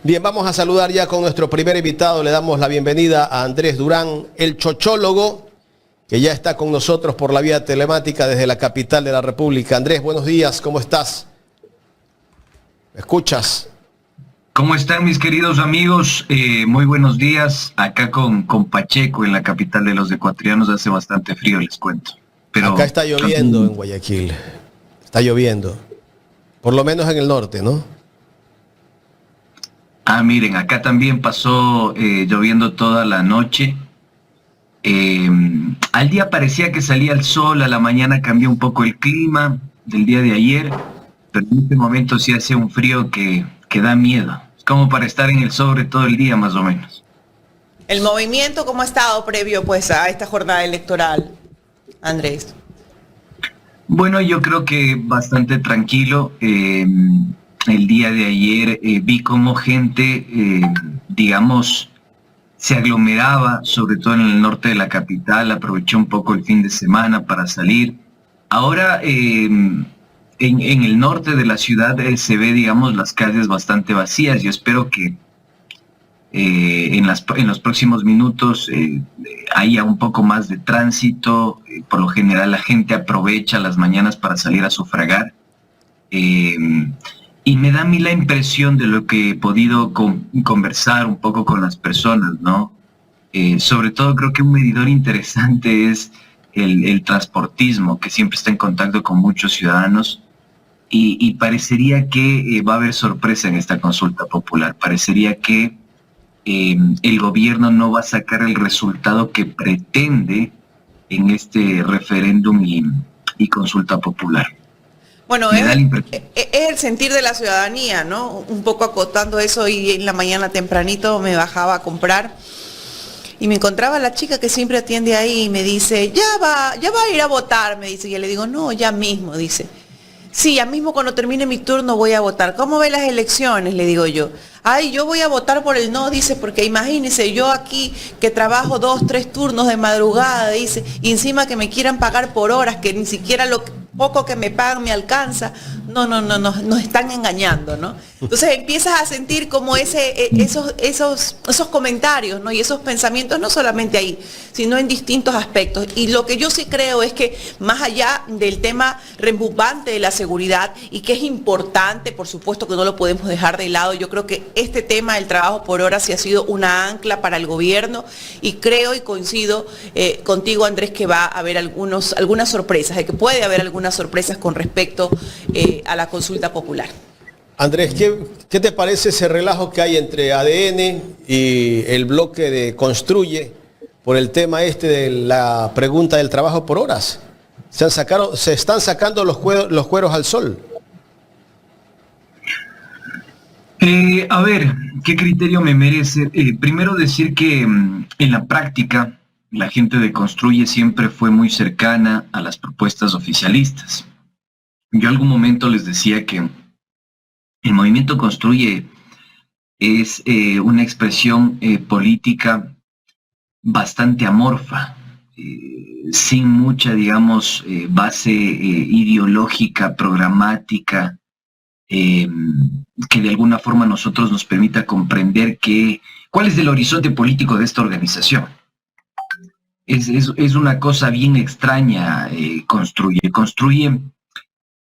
Bien, vamos a saludar ya con nuestro primer invitado. Le damos la bienvenida a Andrés Durán, el chochólogo, que ya está con nosotros por la vía telemática desde la capital de la República. Andrés, buenos días, ¿cómo estás? ¿Me escuchas? ¿Cómo están mis queridos amigos? Muy buenos días. Acá con Pacheco en la capital de los ecuatorianos hace bastante frío, les cuento. Pero acá está lloviendo en Guayaquil. Está lloviendo. Por lo menos en el norte, ¿no? Miren, acá también pasó lloviendo toda la noche. Al día parecía que salía el sol, a la mañana cambió un poco el clima del día de ayer, pero en este momento sí hace un frío que da miedo. Es como para estar en el sobre todo el día más o menos. ¿El movimiento cómo ha estado previo pues a esta jornada electoral, Andrés? Bueno, yo creo que bastante tranquilo. El día de ayer vi cómo gente, digamos, se aglomeraba, sobre todo en el norte de la capital, aprovechó un poco el fin de semana para salir. Ahora, en el norte de la ciudad se ve, digamos, las calles bastante vacías. Yo espero que en los próximos minutos haya un poco más de tránsito. Por lo general la gente aprovecha las mañanas para salir a sufragar. Y me da a mí la impresión de lo que he podido conversar un poco con las personas, ¿no? Sobre todo creo que un medidor interesante es el transportismo, que siempre está en contacto con muchos ciudadanos. Y parecería que va a haber sorpresa en esta consulta popular. Parecería que el gobierno no va a sacar el resultado que pretende en este referéndum y consulta popular. Bueno, es el sentir de la ciudadanía, ¿no? Un poco acotando eso, y en la mañana tempranito me bajaba a comprar y me encontraba la chica que siempre atiende ahí y me dice, ya va a ir a votar, me dice. Y yo le digo, no, ya mismo, dice. Sí, ya mismo cuando termine mi turno voy a votar. ¿Cómo ve las elecciones? Le digo yo. Ay, yo voy a votar por el no, dice, porque imagínese, yo aquí que trabajo 2, 3 turnos de madrugada, dice, y encima que me quieran pagar por horas, que ni siquiera lo poco que me pagan me alcanza. No, nos están engañando, ¿no? Entonces empiezas a sentir como esos comentarios, ¿no? Y esos pensamientos, no solamente ahí, sino en distintos aspectos. Y lo que yo sí creo es que más allá del tema rimbombante de la seguridad, y que es importante, por supuesto que no lo podemos dejar de lado, yo creo que este tema del trabajo por horas sí ha sido una ancla para el gobierno, y creo y coincido contigo, Andrés, que va a haber algunas sorpresas, de que puede haber algunas sorpresas con respecto a la consulta popular. Andrés, ¿qué te parece ese relajo que hay entre ADN y el bloque de Construye por el tema de la pregunta del trabajo por horas? Se están sacando los cueros al sol. A ver, ¿qué criterio me merece? Primero decir que en la práctica la gente de Construye siempre fue muy cercana a las propuestas oficialistas. Yo algún momento les decía que el movimiento Construye es una expresión política bastante amorfa, sin mucha, digamos, base ideológica, programática, que de alguna forma a nosotros nos permita comprender cuál es el horizonte político de esta organización. Es una cosa bien extraña. Construye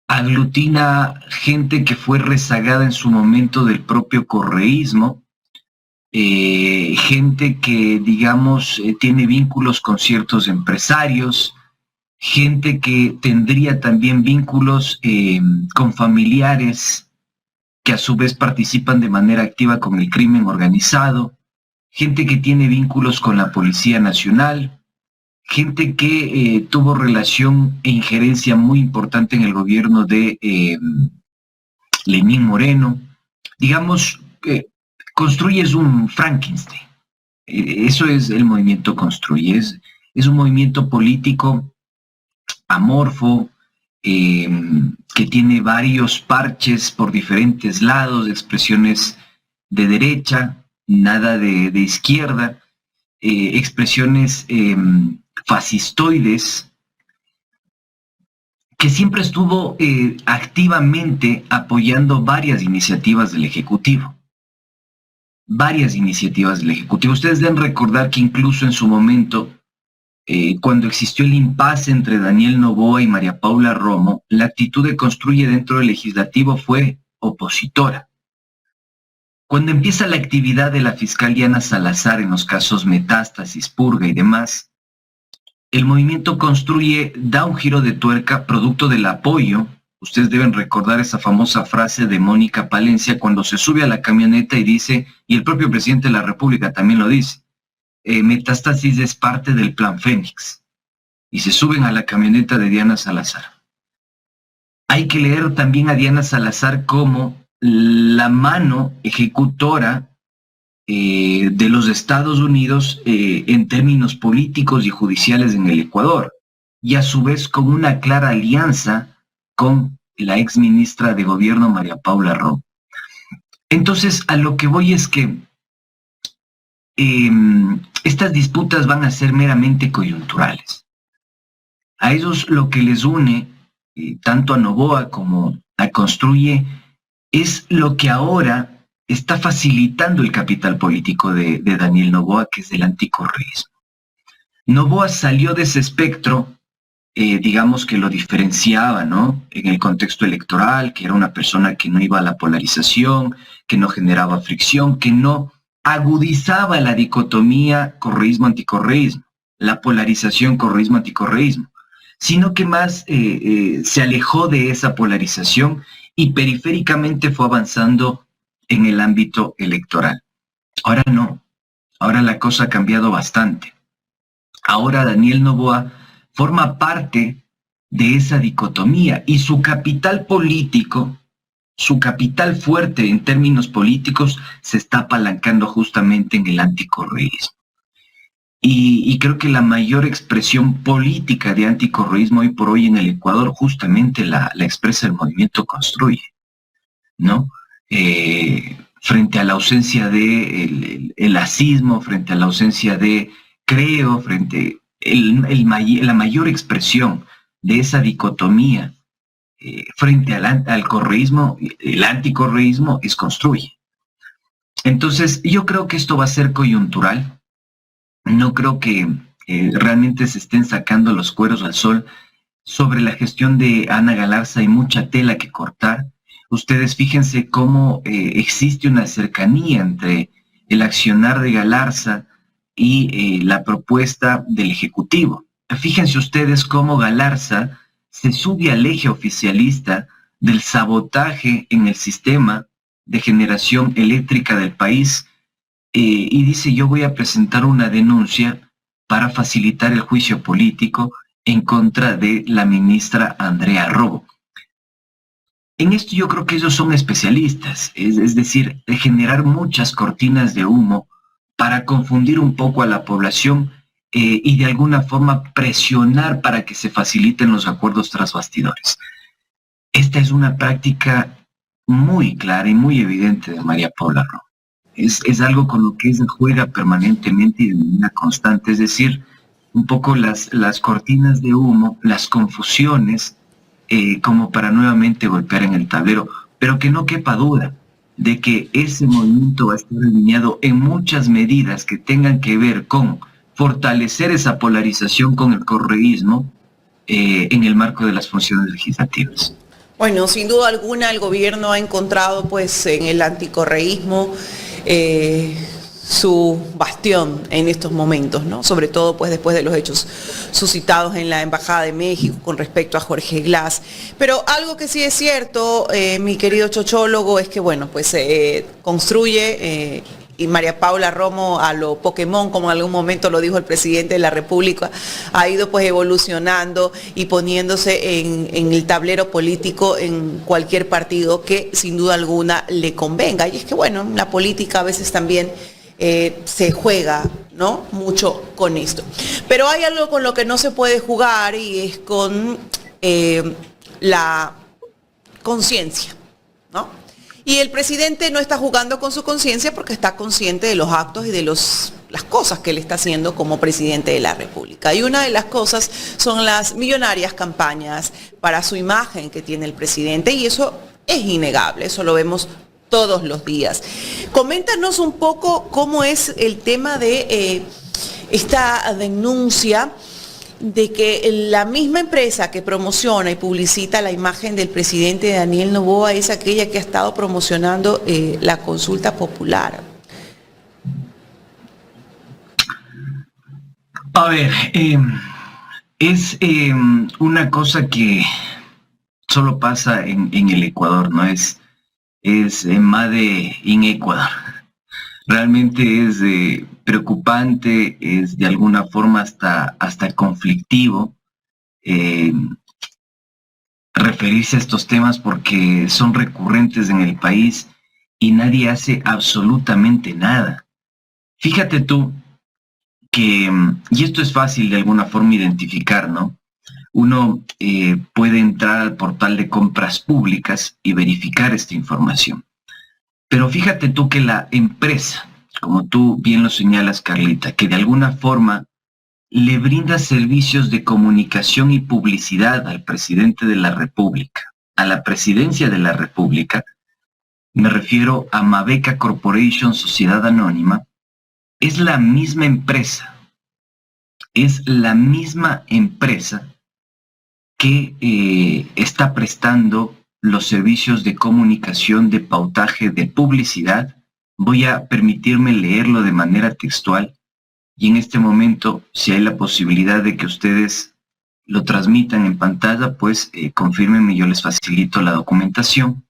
aglutina gente que fue rezagada en su momento del propio correísmo, gente que, digamos, tiene vínculos con ciertos empresarios, gente que tendría también vínculos con familiares que a su vez participan de manera activa con el crimen organizado, gente que tiene vínculos con la Policía Nacional, gente que tuvo relación e injerencia muy importante en el gobierno de Lenín Moreno. Digamos, Construye es un Frankenstein. Eso es el movimiento Construye. Es un movimiento político amorfo, que tiene varios parches por diferentes lados, expresiones de derecha, nada de izquierda, expresiones fascistoides, que siempre estuvo activamente apoyando varias iniciativas del Ejecutivo. varias iniciativas del Ejecutivo. Ustedes deben recordar que incluso en su momento, cuando existió el impasse entre Daniel Noboa y María Paula Romo, la actitud de Construye dentro del Legislativo fue opositora. Cuando empieza la actividad de la fiscal Diana Salazar en los casos Metástasis, Purga y demás, el movimiento Construye da un giro de tuerca producto del apoyo. Ustedes deben recordar esa famosa frase de Mónica Palencia cuando se sube a la camioneta y dice, y el propio presidente de la República también lo dice, Metástasis es parte del Plan Fénix. Y se suben a la camioneta de Diana Salazar. Hay que leer también a Diana Salazar como la mano ejecutora de los Estados Unidos en términos políticos y judiciales en el Ecuador, y a su vez con una clara alianza con la ex ministra de Gobierno María Paula Romo. Entonces, a lo que voy es que estas disputas van a ser meramente coyunturales. A ellos lo que les une, tanto a Noboa como a Construye, es lo que ahora está facilitando el capital político de Daniel Noboa, que es el anticorreísmo. Noboa salió de ese espectro, digamos que lo diferenciaba, ¿no? En el contexto electoral, que era una persona que no iba a la polarización, que no generaba fricción, que no agudizaba la dicotomía correísmo-anticorreísmo, la polarización correísmo-anticorreísmo, sino que más se alejó de esa polarización y periféricamente fue avanzando en el ámbito electoral. Ahora no, ahora la cosa ha cambiado bastante. Ahora Daniel Noboa forma parte de esa dicotomía y su capital político, su capital fuerte en términos políticos, se está apalancando justamente en el anticorreísmo. Y creo que la mayor expresión política de anticorreísmo hoy por hoy en el Ecuador justamente la expresa el movimiento Construye, ¿no? Frente a la ausencia de el asismo, frente a la ausencia de Creo, frente la mayor expresión de esa dicotomía frente al correísmo, el anticorreísmo es Construye. Entonces, yo creo que esto va a ser coyuntural. No creo que realmente se estén sacando los cueros al sol. Sobre la gestión de Ana Galarza hay mucha tela que cortar. Ustedes fíjense cómo existe una cercanía entre el accionar de Galarza y la propuesta del Ejecutivo. Fíjense ustedes cómo Galarza se sube al eje oficialista del sabotaje en el sistema de generación eléctrica del país, y dice: yo voy a presentar una denuncia para facilitar el juicio político en contra de la ministra Andrea Robo. En esto yo creo que ellos son especialistas, es decir, de generar muchas cortinas de humo para confundir un poco a la población y de alguna forma presionar para que se faciliten los acuerdos tras bastidores. Esta es una práctica muy clara y muy evidente de María Paula Romo. Es algo con lo que ella juega permanentemente y de manera constante, es decir, un poco las cortinas de humo, las confusiones, como para nuevamente golpear en el tablero, pero que no quepa duda de que ese movimiento va a estar alineado en muchas medidas que tengan que ver con fortalecer esa polarización con el correísmo en el marco de las funciones legislativas. Bueno, sin duda alguna el gobierno ha encontrado pues en el anticorreísmo su bastión en estos momentos, ¿no? Sobre todo pues después de los hechos suscitados en la Embajada de México con respecto a Jorge Glass. Pero algo que sí es cierto, mi querido chochólogo, es que bueno, pues Construye y María Paula Romo a lo Pokémon, como en algún momento lo dijo el presidente de la República, ha ido pues evolucionando y poniéndose en el tablero político en cualquier partido que sin duda alguna le convenga. Y es que bueno, la política a veces también se juega, ¿no?, mucho con esto. Pero hay algo con lo que no se puede jugar y es con la conciencia, ¿no? Y el presidente no está jugando con su conciencia porque está consciente de los actos y de las cosas que él está haciendo como presidente de la República. Y una de las cosas son las millonarias campañas para su imagen que tiene el presidente, y eso es innegable, eso lo vemos todos los días. Coméntanos un poco cómo es el tema de esta denuncia de que la misma empresa que promociona y publicita la imagen del presidente Daniel Noboa es aquella que ha estado promocionando la consulta popular. A ver, es una cosa que solo pasa en el Ecuador, ¿no? Es Made in Ecuador. Realmente es preocupante, es de alguna forma hasta conflictivo referirse a estos temas porque son recurrentes en el país y nadie hace absolutamente nada. Fíjate tú que, y esto es fácil de alguna forma identificar, ¿no? Uno puede entrar al portal de compras públicas y verificar esta información. Pero fíjate tú que la empresa, como tú bien lo señalas, Carlita, que de alguna forma le brinda servicios de comunicación y publicidad al presidente de la República, a la presidencia de la República, me refiero a Mabeca Corporation Sociedad Anónima, es la misma empresa que está prestando los servicios de comunicación, de pautaje, de publicidad. Voy a permitirme leerlo de manera textual y en este momento, si hay la posibilidad de que ustedes lo transmitan en pantalla, pues confírmenme, yo les facilito la documentación.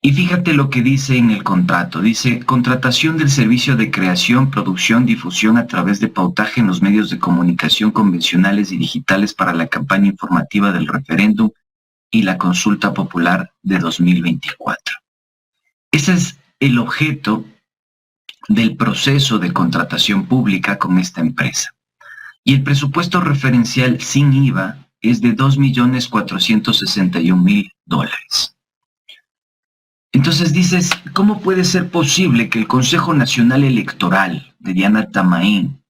Y fíjate lo que dice en el contrato. Dice, contratación del servicio de creación, producción, difusión a través de pautaje en los medios de comunicación convencionales y digitales para la campaña informativa del referéndum y la consulta popular de 2024. Ese es el objeto del proceso de contratación pública con esta empresa. Y el presupuesto referencial sin IVA es de $2.461.000. Entonces dices, ¿cómo puede ser posible que el Consejo Nacional Electoral de Diana Tamain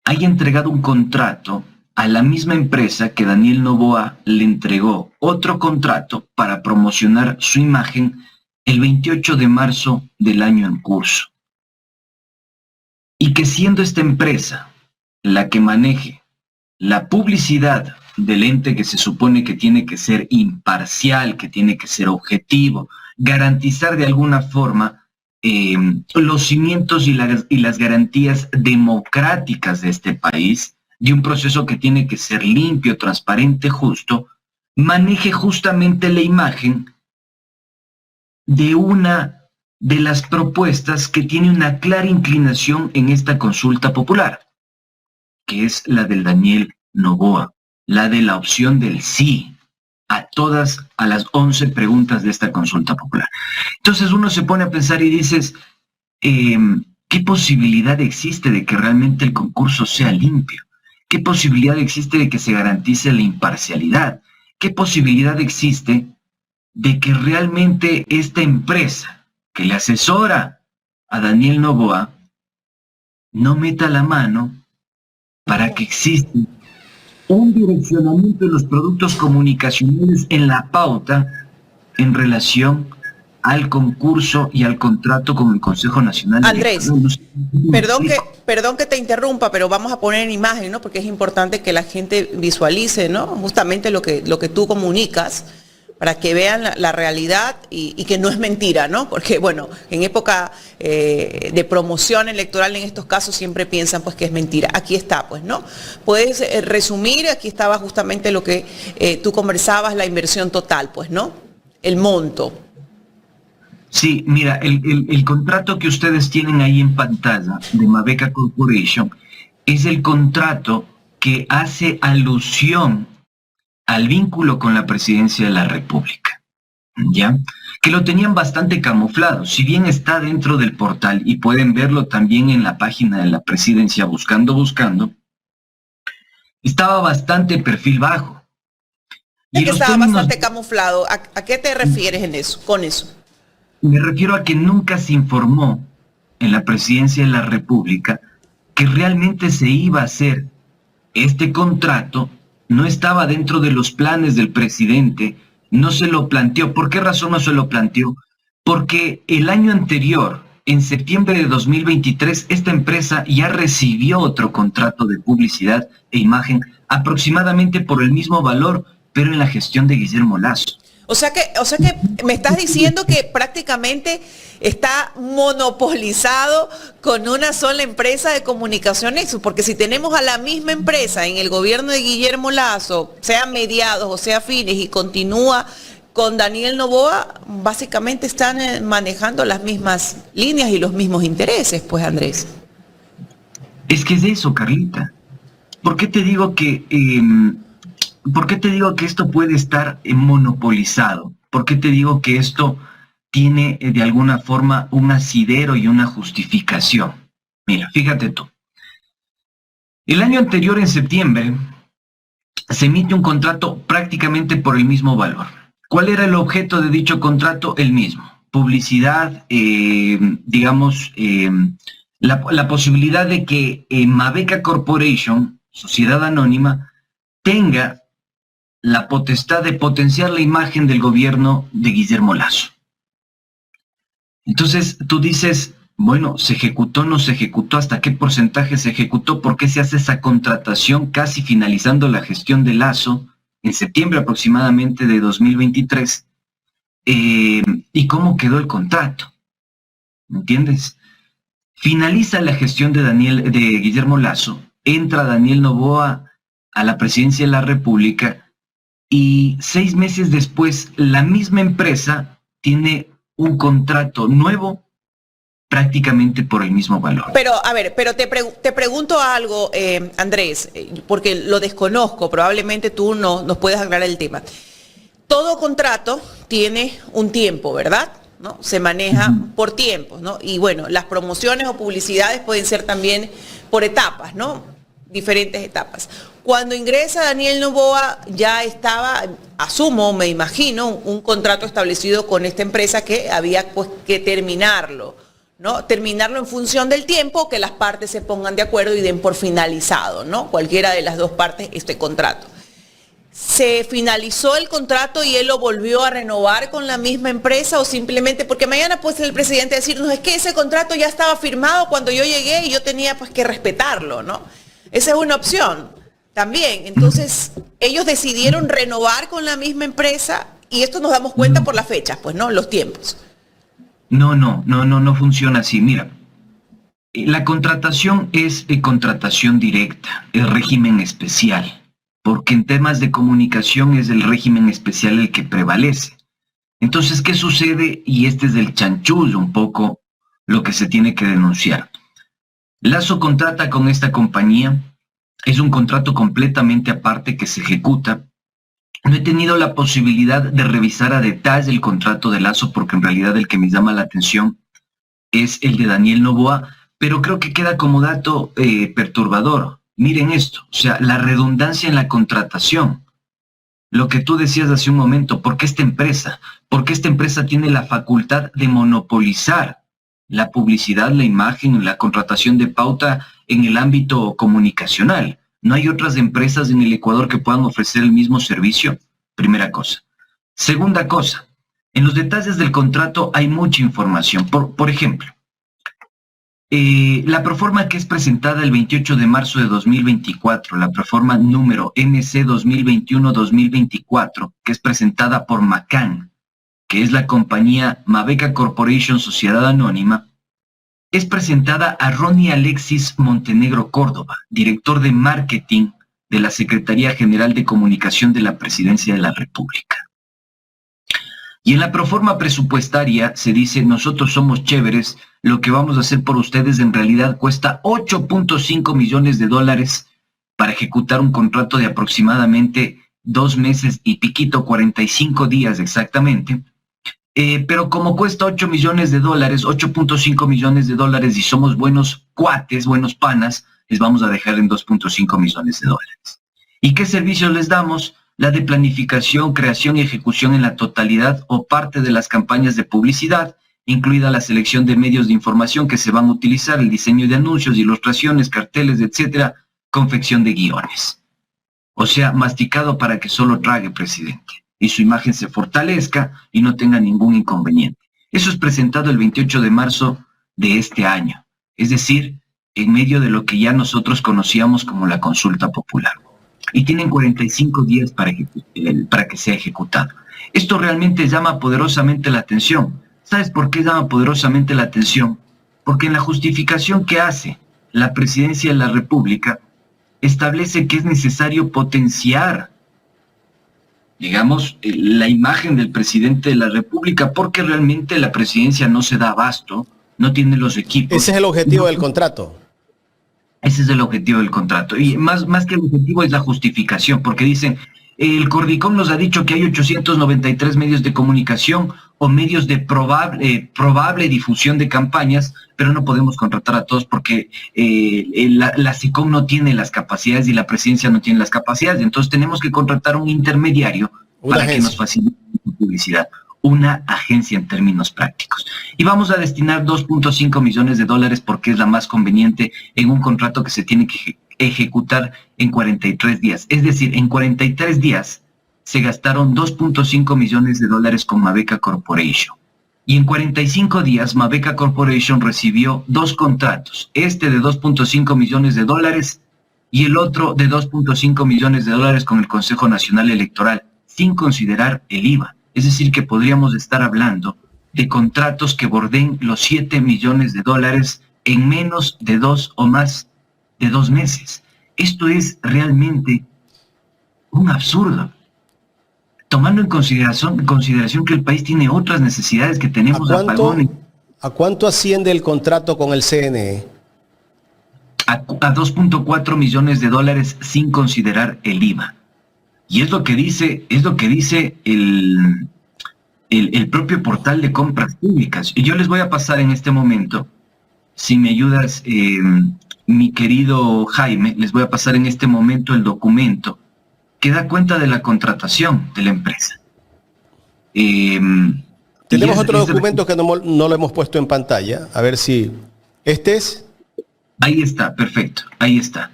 haya entregado un contrato a la misma empresa que Daniel Noboa le entregó otro contrato para promocionar su imagen el 28 de marzo del año en curso? Y que siendo esta empresa la que maneje la publicidad del ente que se supone que tiene que ser imparcial, que tiene que ser objetivo, garantizar de alguna forma los cimientos y las garantías democráticas de este país, de un proceso que tiene que ser limpio, transparente, justo, maneje justamente la imagen de una de las propuestas que tiene una clara inclinación en esta consulta popular, que es la del Daniel Noboa, la de la opción del sí a las 11 preguntas de esta consulta popular. Entonces uno se pone a pensar y dices, ¿qué posibilidad existe de que realmente el concurso sea limpio? ¿Qué posibilidad existe de que se garantice la imparcialidad? ¿Qué posibilidad existe de que realmente esta empresa que le asesora a Daniel Noboa no meta la mano para que exista un direccionamiento de los productos comunicacionales en la pauta en relación al concurso y al contrato con el Consejo Nacional? Andrés, perdón que te interrumpa, pero vamos a poner en imagen, ¿no? Porque es importante que la gente visualice, ¿no? Justamente lo que tú comunicas, para que vean la realidad y que no es mentira, ¿no? Porque, bueno, en época de promoción electoral en estos casos siempre piensan pues que es mentira. Aquí está, pues, ¿no? Puedes resumir, aquí estaba justamente lo que tú conversabas, la inversión total, pues, ¿no? El monto. Sí, mira, el contrato que ustedes tienen ahí en pantalla de Mabeca Corporation es el contrato que hace alusión al vínculo con la presidencia de la República, ¿ya? Que lo tenían bastante camuflado, si bien está dentro del portal y pueden verlo también en la página de la presidencia buscando, estaba bastante perfil bajo. Y estaba bastante camuflado. ¿A qué te refieres con eso? Me refiero a que nunca se informó en la presidencia de la República que realmente se iba a hacer este contrato. No estaba dentro de los planes del presidente no se lo planteó. ¿Por qué razón no se lo planteó? Porque el año anterior, en septiembre de 2023, esta empresa ya recibió otro contrato de publicidad e imagen aproximadamente por el mismo valor, pero en la gestión de Guillermo Lasso. O sea que me estás diciendo que prácticamente está monopolizado con una sola empresa de comunicaciones, porque si tenemos a la misma empresa en el gobierno de Guillermo Lasso, sea mediados o sea fines, y continúa con Daniel Noboa, básicamente están manejando las mismas líneas y los mismos intereses, pues, Andrés. Es que es eso, Carlita. ¿Por qué te digo que esto puede estar monopolizado? ¿Por qué te digo que esto tiene de alguna forma un asidero y una justificación? Mira, fíjate tú. El año anterior, en septiembre, se emite un contrato prácticamente por el mismo valor. ¿Cuál era el objeto de dicho contrato? El mismo. Publicidad, la posibilidad de que Mabeca Corporation, sociedad anónima, tenga la potestad de potenciar la imagen del gobierno de Guillermo Lasso. Entonces tú dices, bueno, ¿se ejecutó, no se ejecutó? ¿Hasta qué porcentaje se ejecutó? ¿Por qué se hace esa contratación casi finalizando la gestión de Lasso en septiembre aproximadamente de 2023? ¿Y cómo quedó el contrato? ¿Me entiendes? Finaliza la gestión de Guillermo Lasso, entra Daniel Noboa a la presidencia de la República y 6 meses después la misma empresa tiene un contrato nuevo prácticamente por el mismo valor. Pero, a ver, te pregunto algo, Andrés, porque lo desconozco, probablemente tú nos puedes aclarar el tema. Todo contrato tiene un tiempo, ¿verdad? ¿No? Se maneja por tiempos, ¿no? Y bueno, las promociones o publicidades pueden ser también por etapas, ¿no? Diferentes etapas. Cuando ingresa Daniel Noboa ya estaba, asumo, me imagino, un contrato establecido con esta empresa que había pues que terminarlo, ¿no? Terminarlo en función del tiempo, que las partes se pongan de acuerdo y den por finalizado, ¿no? Cualquiera de las dos partes este contrato. ¿Se finalizó el contrato y él lo volvió a renovar con la misma empresa o simplemente, porque mañana puede ser el presidente decirnos, es que ese contrato ya estaba firmado cuando yo llegué y yo tenía pues que respetarlo, ¿no? Esa es una opción también. Entonces, ellos decidieron renovar con la misma empresa y esto nos damos cuenta por las fechas, pues, ¿no? Los tiempos. No funciona así. Mira, la contratación es contratación directa, el régimen especial, porque en temas de comunicación es el régimen especial el que prevalece. Entonces, ¿qué sucede? Y este es el chanchullo un poco lo que se tiene que denunciar. Lasso contrata con esta compañía, es un contrato completamente aparte que se ejecuta. No he tenido la posibilidad de revisar a detalle el contrato de Lasso porque en realidad el que me llama la atención es el de Daniel Noboa, pero creo que queda como dato perturbador. Miren esto, o sea, la redundancia en la contratación. Lo que tú decías hace un momento, ¿por qué esta empresa? Porque esta empresa tiene la facultad de monopolizar la publicidad, la imagen, la contratación de pauta en el ámbito comunicacional. ¿No hay otras empresas en el Ecuador que puedan ofrecer el mismo servicio? Primera cosa. Segunda cosa, en los detalles del contrato hay mucha información. Por ejemplo, la proforma que es presentada el 28 de marzo de 2024, la proforma número MC 2021-2024, que es presentada por Macan, que es la compañía Mabeca Corporation Sociedad Anónima, es presentada a Ronnie Alexis Montenegro Córdoba, director de marketing de la Secretaría General de Comunicación de la Presidencia de la República. Y en la proforma presupuestaria se dice, nosotros somos chéveres, lo que vamos a hacer por ustedes en realidad cuesta 8.5 millones de dólares para ejecutar un contrato de aproximadamente 2 meses y piquito, 45 días exactamente. Pero como cuesta 8 millones de dólares, 8.5 millones de dólares y somos buenos cuates, buenos panas, les vamos a dejar en 2.5 millones de dólares. ¿Y qué servicios les damos? La de planificación, creación y ejecución en la totalidad o parte de las campañas de publicidad, incluida la selección de medios de información que se van a utilizar, el diseño de anuncios, ilustraciones, carteles, etcétera, confección de guiones. O sea, masticado para que solo trague, presidente. y su imagen se fortalezca y no tenga ningún inconveniente. Eso es presentado el 28 de marzo de este año, es decir, en medio de lo que ya nosotros conocíamos como la consulta popular. Y tienen 45 días para que sea ejecutado. Esto realmente llama poderosamente la atención. ¿Sabes por qué llama poderosamente la atención? Porque en la justificación que hace la Presidencia de la República establece que es necesario potenciar, digamos, la imagen del presidente de la República, porque realmente la presidencia no se da abasto, no tiene los equipos. Ese es el objetivo del contrato. Ese es el objetivo del contrato. Y más que el objetivo es la justificación, porque dicen, el Cordicom nos ha dicho que hay 893 medios de comunicación o medios de probable difusión de campañas, pero no podemos contratar a todos porque la SICOM no tiene las capacidades y la presidencia no tiene las capacidades. Entonces tenemos que contratar un intermediario para que nos facilite la publicidad. Una agencia en términos prácticos. Y vamos a destinar 2.5 millones de dólares porque es la más conveniente en un contrato que se tiene que ejecutar en 43 días. Es decir, en 43 días se gastaron 2.5 millones de dólares con Mabeca Corporation. Y en 45 días Mabeca Corporation recibió 2 contratos, este de 2.5 millones de dólares y el otro de 2.5 millones de dólares con el Consejo Nacional Electoral, sin considerar el IVA. Es decir, que podríamos estar hablando de contratos que borden los 7 millones de dólares en menos de 2 o más de 2 meses. Esto es realmente un absurdo. Tomando en consideración que el país tiene otras necesidades, que tenemos apagones. ¿A cuánto asciende el contrato con el CNE? A 2.4 millones de dólares sin considerar el IVA. Y es lo que dice el propio portal de compras públicas. Y yo les voy a pasar en este momento, si me ayudas, mi querido Jaime, les voy a pasar en este momento el documento que da cuenta de la contratación de la empresa. Tenemos otro documento que no lo hemos puesto en pantalla. A ver si... ¿Este es? Ahí está, perfecto, ahí está.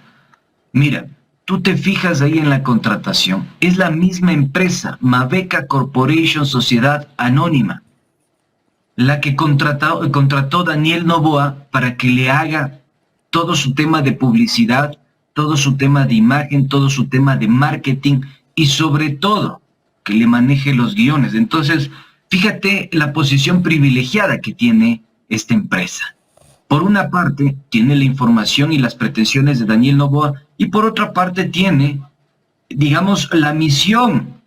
Mira, tú te fijas ahí en la contratación, es la misma empresa, Mabeca Corporation Sociedad Anónima, la que contrató Daniel Noboa para que le haga todo su tema de publicidad, todo su tema de imagen, todo su tema de marketing y sobre todo que le maneje los guiones. Entonces, fíjate la posición privilegiada que tiene esta empresa. Por una parte, tiene la información y las pretensiones de Daniel Noboa, y por otra parte tiene, digamos, la misión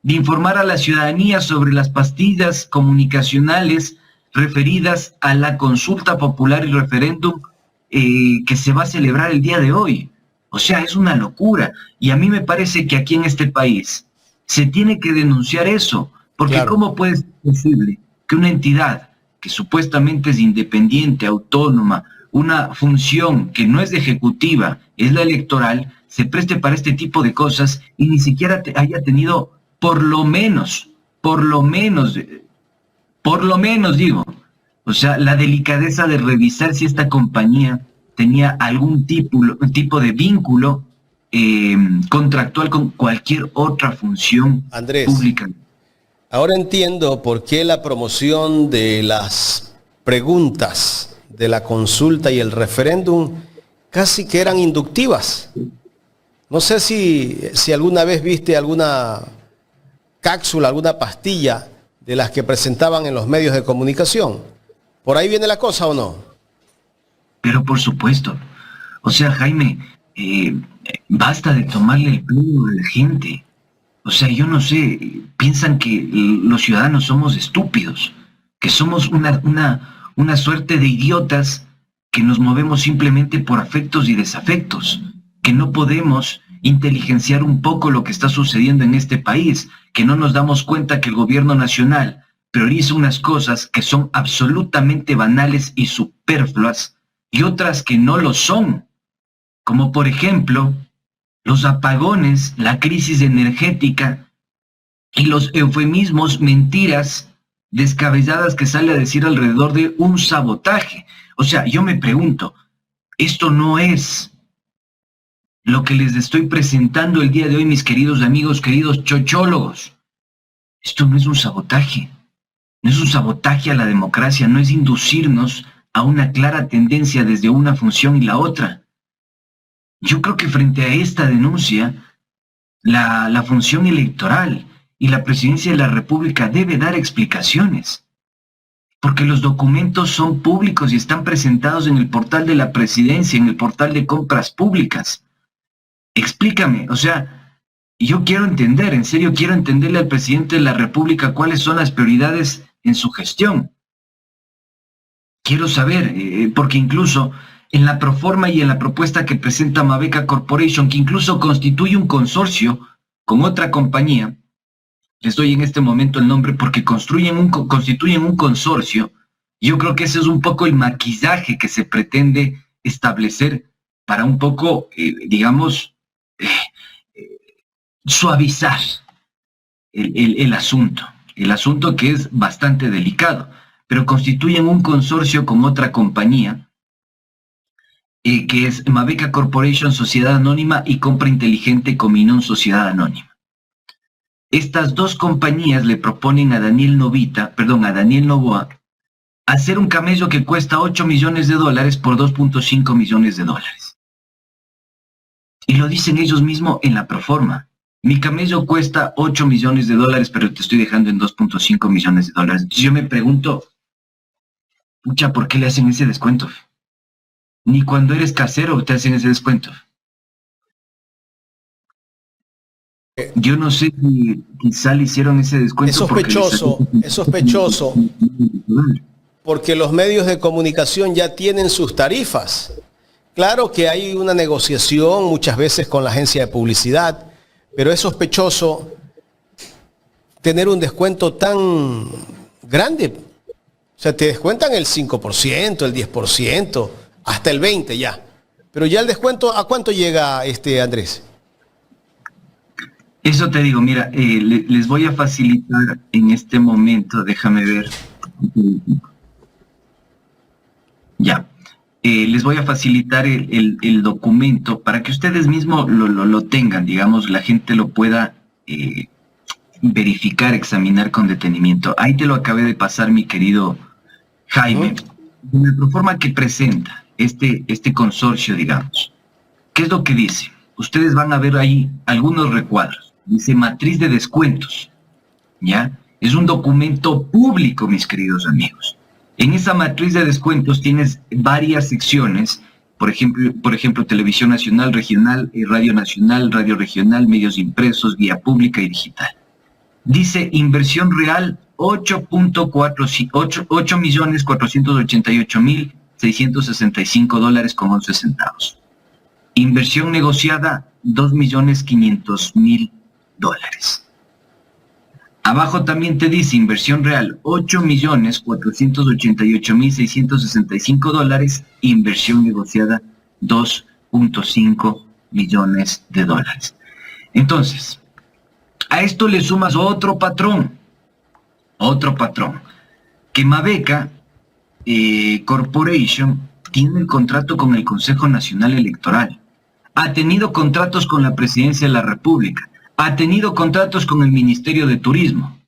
de informar a la ciudadanía sobre las pastillas comunicacionales referidas a la consulta popular y referéndum que se va a celebrar el día de hoy. O sea, es una locura. Y a mí me parece que aquí en este país se tiene que denunciar eso, porque claro, ¿cómo puede ser posible que una entidad que supuestamente es independiente, autónoma, una función que no es de ejecutiva, es la electoral, se preste para este tipo de cosas y ni siquiera haya tenido por lo menos digo, o sea, la delicadeza de revisar si esta compañía tenía algún tipo de vínculo contractual con cualquier otra función pública. Ahora entiendo por qué la promoción de las preguntas de la consulta y el referéndum casi que eran inductivas. No sé si alguna vez viste alguna cápsula, alguna pastilla de las que presentaban en los medios de comunicación. ¿Por ahí viene la cosa o no? Pero por supuesto. O sea, Jaime, basta de tomarle el pelo a la gente. O sea, yo no sé, piensan que los ciudadanos somos estúpidos, que somos una suerte de idiotas que nos movemos simplemente por afectos y desafectos, que no podemos inteligenciar un poco lo que está sucediendo en este país, que no nos damos cuenta que el gobierno nacional prioriza unas cosas que son absolutamente banales y superfluas y otras que no lo son, como por ejemplo los apagones, la crisis energética y los eufemismos, mentiras descabelladas que sale a decir alrededor de un sabotaje. O sea, yo me pregunto, esto no es lo que les estoy presentando el día de hoy, mis queridos amigos, queridos chochólogos. Esto no es un sabotaje. No es un sabotaje a la democracia, no es inducirnos a una clara tendencia desde una función y la otra. Yo creo que frente a esta denuncia, la función electoral y la presidencia de la República debe dar explicaciones, porque los documentos son públicos y están presentados en el portal de la presidencia, en el portal de compras públicas. Explícame, o sea, yo quiero entender, en serio quiero entenderle al presidente de la República cuáles son las prioridades en su gestión. Quiero saber, porque incluso en la proforma y en la propuesta que presenta Mabeca Corporation, que incluso constituye un consorcio con otra compañía, les doy en este momento el nombre porque constituyen un consorcio, yo creo que ese es un poco el maquillaje que se pretende establecer para un poco, suavizar el asunto que es bastante delicado, pero constituyen un consorcio con otra compañía, que es Mabeca Corporation, Sociedad Anónima, y Compra Inteligente Cominón, Sociedad Anónima. Estas dos compañías le proponen a Daniel Noboa, hacer un camello que cuesta $8 millones por $2.5 millones. Y lo dicen ellos mismos en la proforma. Mi camello cuesta $8 millones, pero te estoy dejando en $2.5 millones. Entonces yo me pregunto, pucha, ¿por qué le hacen ese descuento? Ni cuando eres casero te hacen ese descuento. Yo no sé si quizá le hicieron ese descuento. Es sospechoso, porque los medios de comunicación ya tienen sus tarifas. Claro que hay una negociación muchas veces con la agencia de publicidad, pero es sospechoso tener un descuento tan grande. O sea, te descuentan el 5%, el 10%, hasta el 20% ya. Pero ya el descuento, ¿a cuánto llega, Andrés? Eso te digo, mira, les voy a facilitar en este momento, déjame ver. Ya. Les voy a facilitar el documento para que ustedes mismos lo tengan, digamos, la gente lo pueda verificar, examinar con detenimiento. Ahí te lo acabé de pasar, mi querido Jaime. En la proforma que presenta este consorcio, digamos, ¿qué es lo que dice? Ustedes van a ver ahí algunos recuadros. Dice matriz de descuentos, ¿ya? Es un documento público, mis queridos amigos. En esa matriz de descuentos tienes varias secciones, por ejemplo, Televisión Nacional, Regional, Radio Nacional, Radio Regional, Medios Impresos, Vía Pública y Digital. Dice inversión real $8.488.665.11. Inversión negociada $2.500.000. Abajo también te dice inversión real $8.488.665, inversión negociada $2.5 millones. Entonces, a esto le sumas otro patrón, que Mabeca Corporation tiene el contrato con el Consejo Nacional Electoral, ha tenido contratos con la Presidencia de la República, ha tenido contratos con el Ministerio de Turismo.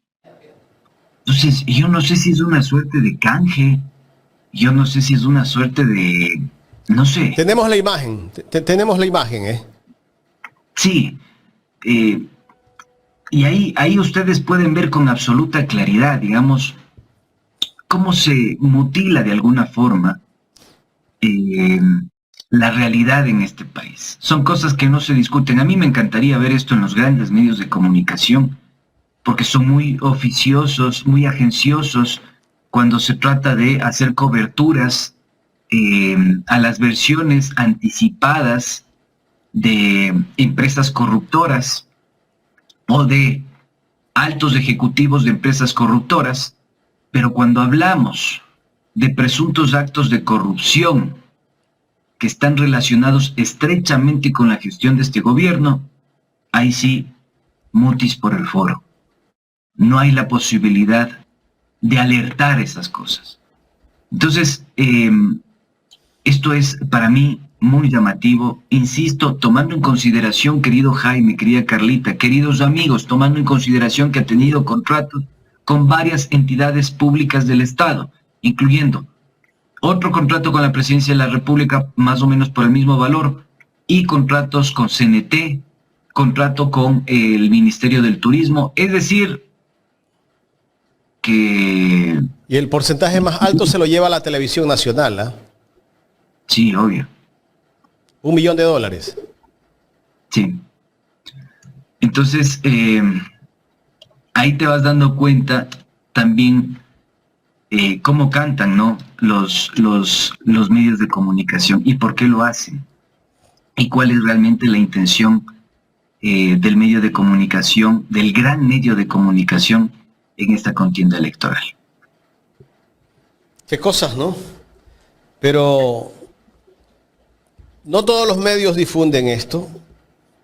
Entonces, yo no sé si es una suerte de canje, yo no sé si es una suerte de... no sé. Tenemos la imagen, Sí, y ahí ustedes pueden ver con absoluta claridad, digamos, cómo se mutila de alguna forma la realidad en este país. Son cosas que no se discuten. A mí me encantaría ver esto en los grandes medios de comunicación, porque son muy oficiosos, muy agenciosos cuando se trata de hacer coberturas a las versiones anticipadas de empresas corruptoras o de altos ejecutivos de empresas corruptoras, pero cuando hablamos de presuntos actos de corrupción que están relacionados estrechamente con la gestión de este gobierno, ahí sí, mutis por el foro. No hay la posibilidad de alertar esas cosas. Entonces, esto es para mí muy llamativo, insisto, tomando en consideración, querido Jaime, querida Carlita, queridos amigos, tomando en consideración que ha tenido contratos con varias entidades públicas del Estado, incluyendo otro contrato con la Presidencia de la República, más o menos por el mismo valor, y contratos con CNT, contrato con el Ministerio del Turismo, es decir, que... Y el porcentaje más alto se lo lleva a la televisión nacional, ¿ah? Sí, obvio. $1 millón. Sí. Entonces, ahí te vas dando cuenta también cómo cantan, ¿no? Los medios de comunicación y por qué lo hacen. Y cuál es realmente la intención del medio de comunicación, del gran medio de comunicación en esta contienda electoral. Qué cosas, ¿no? Pero no todos los medios difunden esto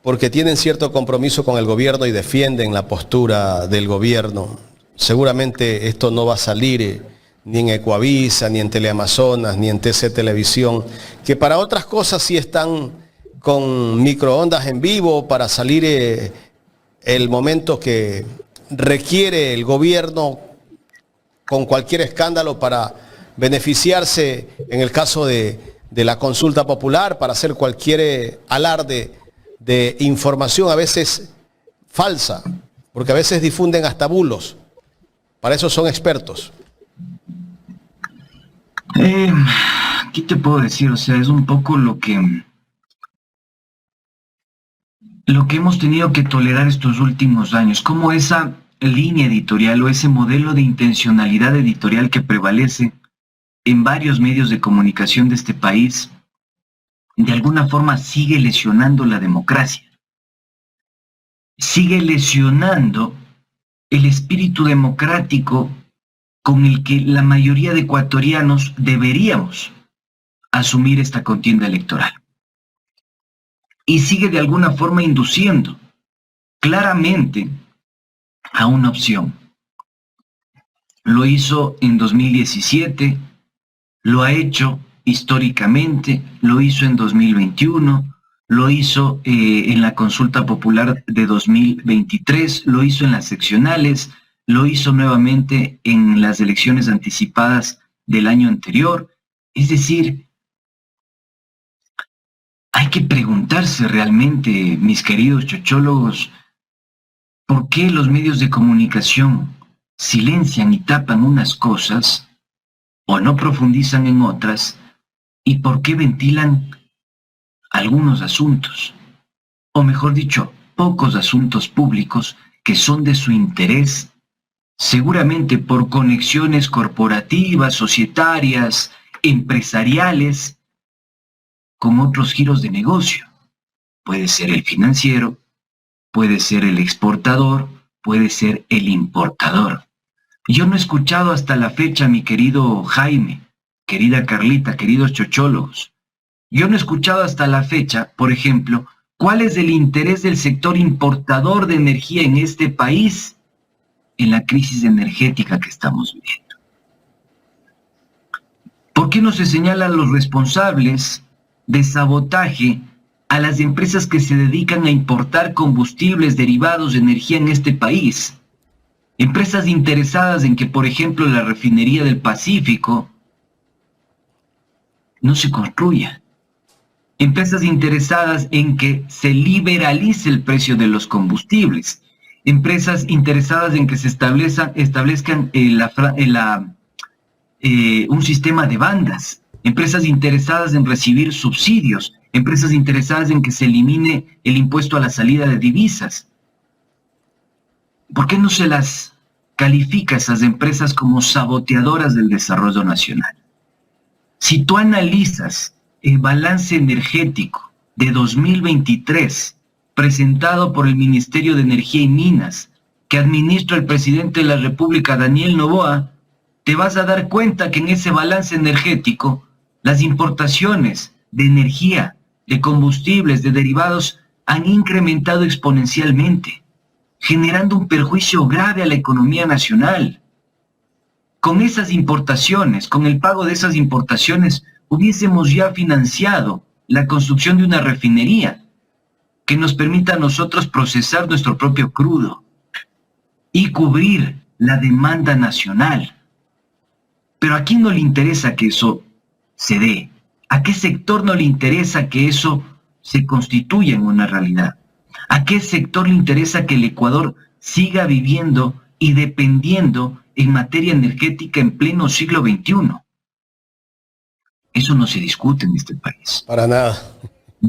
porque tienen cierto compromiso con el gobierno y defienden la postura del gobierno. Seguramente esto no va a salir ni en Ecuavisa, ni en Teleamazonas, ni en TC Televisión, que para otras cosas sí están con microondas en vivo para salir el momento que requiere el gobierno con cualquier escándalo para beneficiarse en el caso de la consulta popular, para hacer cualquier alarde de información a veces falsa, porque a veces difunden hasta bulos. Para eso son expertos. ¿Qué te puedo decir? O sea, es un poco lo que hemos tenido que tolerar estos últimos años, como esa línea editorial o ese modelo de intencionalidad editorial que prevalece en varios medios de comunicación de este país, de alguna forma sigue lesionando la democracia, sigue lesionando el espíritu democrático con el que la mayoría de ecuatorianos deberíamos asumir esta contienda electoral. Y sigue de alguna forma induciendo claramente a una opción. Lo hizo en 2017, lo ha hecho históricamente, lo hizo en 2021, lo hizo en la consulta popular de 2023, lo hizo en las seccionales, lo hizo nuevamente en las elecciones anticipadas del año anterior. Es decir, hay que preguntarse realmente, mis queridos chochólogos, ¿por qué los medios de comunicación silencian y tapan unas cosas o no profundizan en otras? ¿Y por qué ventilan algunos asuntos? O mejor dicho, pocos asuntos públicos que son de su interés, seguramente por conexiones corporativas, societarias, empresariales, con otros giros de negocio. Puede ser el financiero, puede ser el exportador, puede ser el importador. Yo no he escuchado hasta la fecha, mi querido Jaime, querida Carlita, queridos chochólogos, yo no he escuchado hasta la fecha, por ejemplo, cuál es el interés del sector importador de energía en este país en la crisis energética que estamos viviendo. ¿Por qué no se señalan los responsables de sabotaje a las empresas que se dedican a importar combustibles derivados de energía en este país? Empresas interesadas en que, por ejemplo, la refinería del Pacífico no se construya. Empresas interesadas en que se liberalice el precio de los combustibles. Empresas interesadas en que se establezcan un sistema de bandas. Empresas interesadas en recibir subsidios. Empresas interesadas en que se elimine el impuesto a la salida de divisas. ¿Por qué no se las califica a esas empresas como saboteadoras del desarrollo nacional? Si tú analizas el balance energético de 2023 presentado por el Ministerio de Energía y Minas, que administra el presidente de la República, Daniel Noboa, te vas a dar cuenta que en ese balance energético las importaciones de energía, de combustibles, de derivados han incrementado exponencialmente, generando un perjuicio grave a la economía nacional. Con esas importaciones, con el pago de esas importaciones, hubiésemos ya financiado la construcción de una refinería que nos permita a nosotros procesar nuestro propio crudo y cubrir la demanda nacional. Pero ¿a quién no le interesa que eso se dé? ¿A qué sector no le interesa que eso se constituya en una realidad? ¿A qué sector le interesa que el Ecuador siga viviendo y dependiendo en materia energética en pleno siglo XXI? Eso no se discute en este país. Para nada. A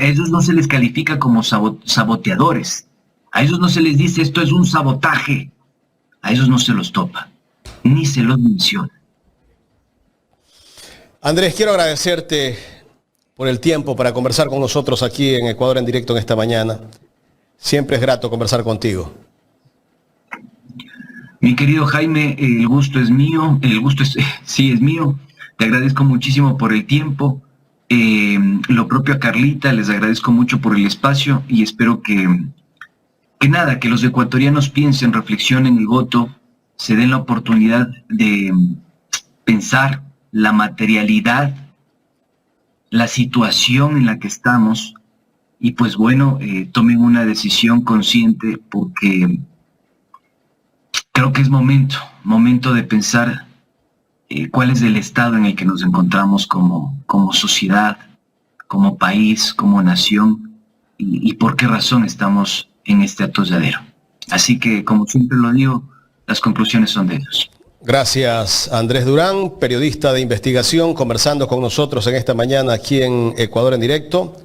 ellos no se les califica como saboteadores. A ellos no se les dice esto es un sabotaje. A ellos no se los topa, ni se los menciona. Andrés, quiero agradecerte por el tiempo para conversar con nosotros aquí en Ecuador en Directo en esta mañana. Siempre es grato conversar contigo. Mi querido Jaime, el gusto es mío, sí es mío. Te agradezco muchísimo por el tiempo. Lo propio a Carlita, les agradezco mucho por el espacio y espero que los ecuatorianos piensen, reflexionen el voto, se den la oportunidad de pensar la materialidad, la situación en la que estamos y pues bueno, tomen una decisión consciente porque creo que es momento de pensar cuál es el estado en el que nos encontramos como sociedad, como país, como nación y por qué razón estamos en este atolladero. Así que, como siempre lo digo, las conclusiones son de ellos. Gracias, Andrés Durán, periodista de investigación, conversando con nosotros en esta mañana aquí en Ecuador en Directo.